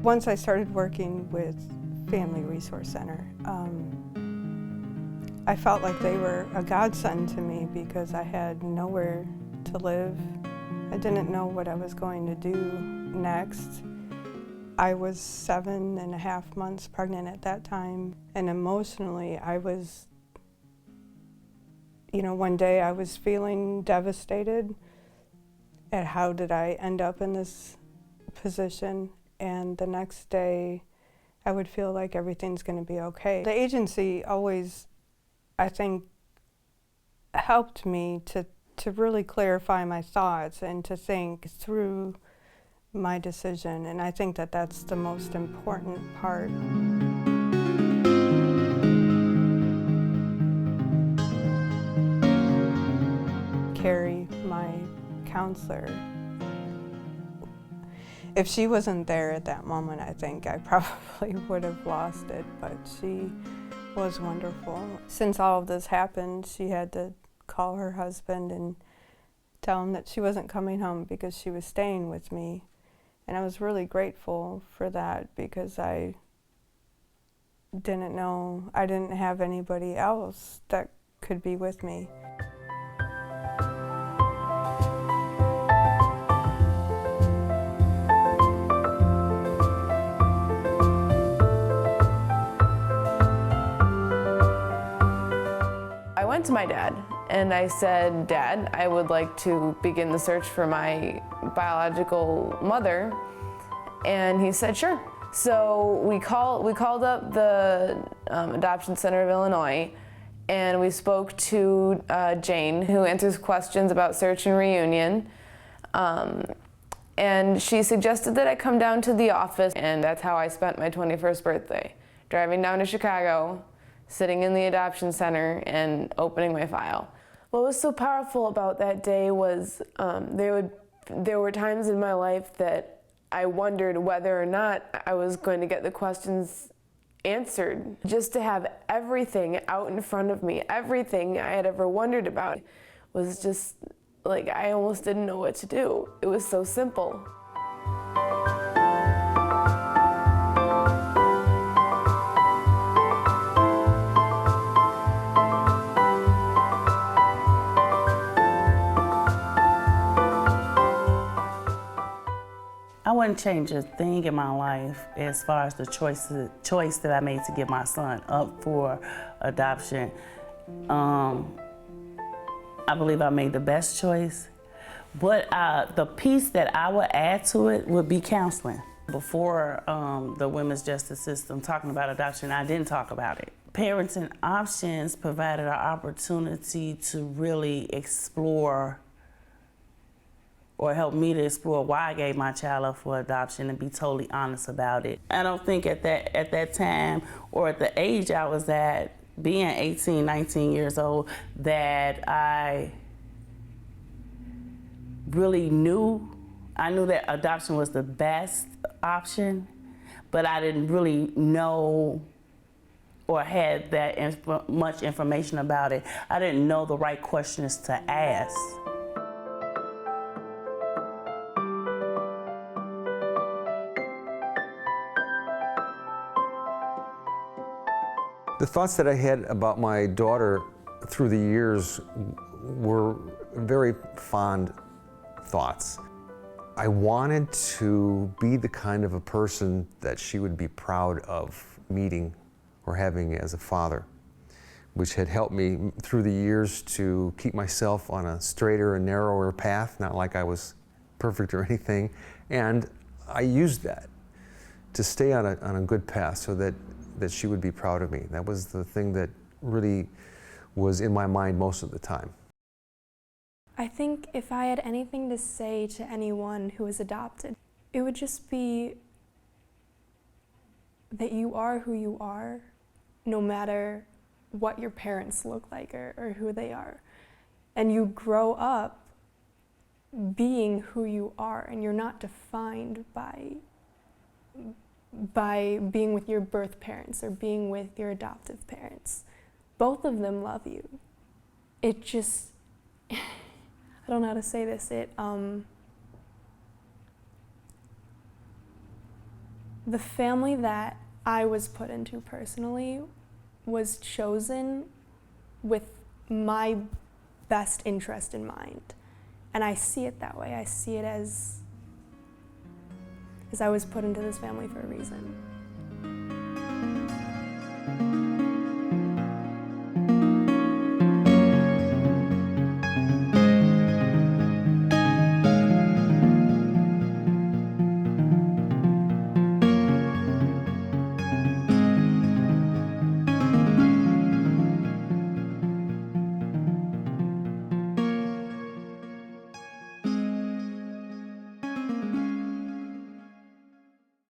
Once I started working with Family Resource Center, I felt like they were a godsend to me because I had nowhere to live. I didn't know what I was going to do next. I was 7.5 months pregnant at that time, and emotionally I was, one day I was feeling devastated at how did I end up in this position, and the next day I would feel like everything's going to be okay. The agency always, I think, helped me to really clarify my thoughts and to think through my decision, and I think that that's the most important part. Carrie, my counselor, if she wasn't there at that moment, I think I probably would have lost it, but she was wonderful. Since all of this happened, she had to call her husband and tell him that she wasn't coming home because she was staying with me. And I was really grateful for that because I didn't know, I didn't have anybody else that could be with me. I went to my dad and I said, "Dad, I would like to begin the search for my biological mother." And he said, "Sure." So we called up the Adoption Center of Illinois, and we spoke to Jane, who answers questions about search and reunion. And she suggested that I come down to the office, and that's how I spent my 21st birthday, driving down to Chicago, sitting in the adoption center and opening my file. What was so powerful about that day was there were times in my life that I wondered whether or not I was going to get the questions answered. Just to have everything out in front of me, everything I had ever wondered about, was just like I almost didn't know what to do. It was so simple. I wouldn't change a thing in my life as far as the choice that I made to give my son up for adoption. I believe I made the best choice, but the piece that I would add to it would be counseling. Before the women's justice system talking about adoption, I didn't talk about it. Parenting Options provided an opportunity to really explore, or helped me to explore why I gave my child up for adoption and be totally honest about it. I don't think at that time or at the age I was at, being 18, 19 years old, that I really knew. I knew that adoption was the best option, but I didn't really know or had that much information about it. I didn't know the right questions to ask. The thoughts that I had about my daughter through the years were very fond thoughts. I wanted to be the kind of a person that she would be proud of meeting or having as a father, which had helped me through the years to keep myself on a straighter and narrower path, not like I was perfect or anything. And I used that to stay on a good path so that she would be proud of me. That was the thing that really was in my mind most of the time. I think if I had anything to say to anyone who is adopted, it would just be that you are who you are, no matter what your parents look like or who they are. And you grow up being who you are, and you're not defined by being with your birth parents or being with your adoptive parents. Both of them love you. It just, I don't know how to say this, The family that I was put into personally was chosen with my best interest in mind. And I see it that way. I see it as I was put into this family for a reason.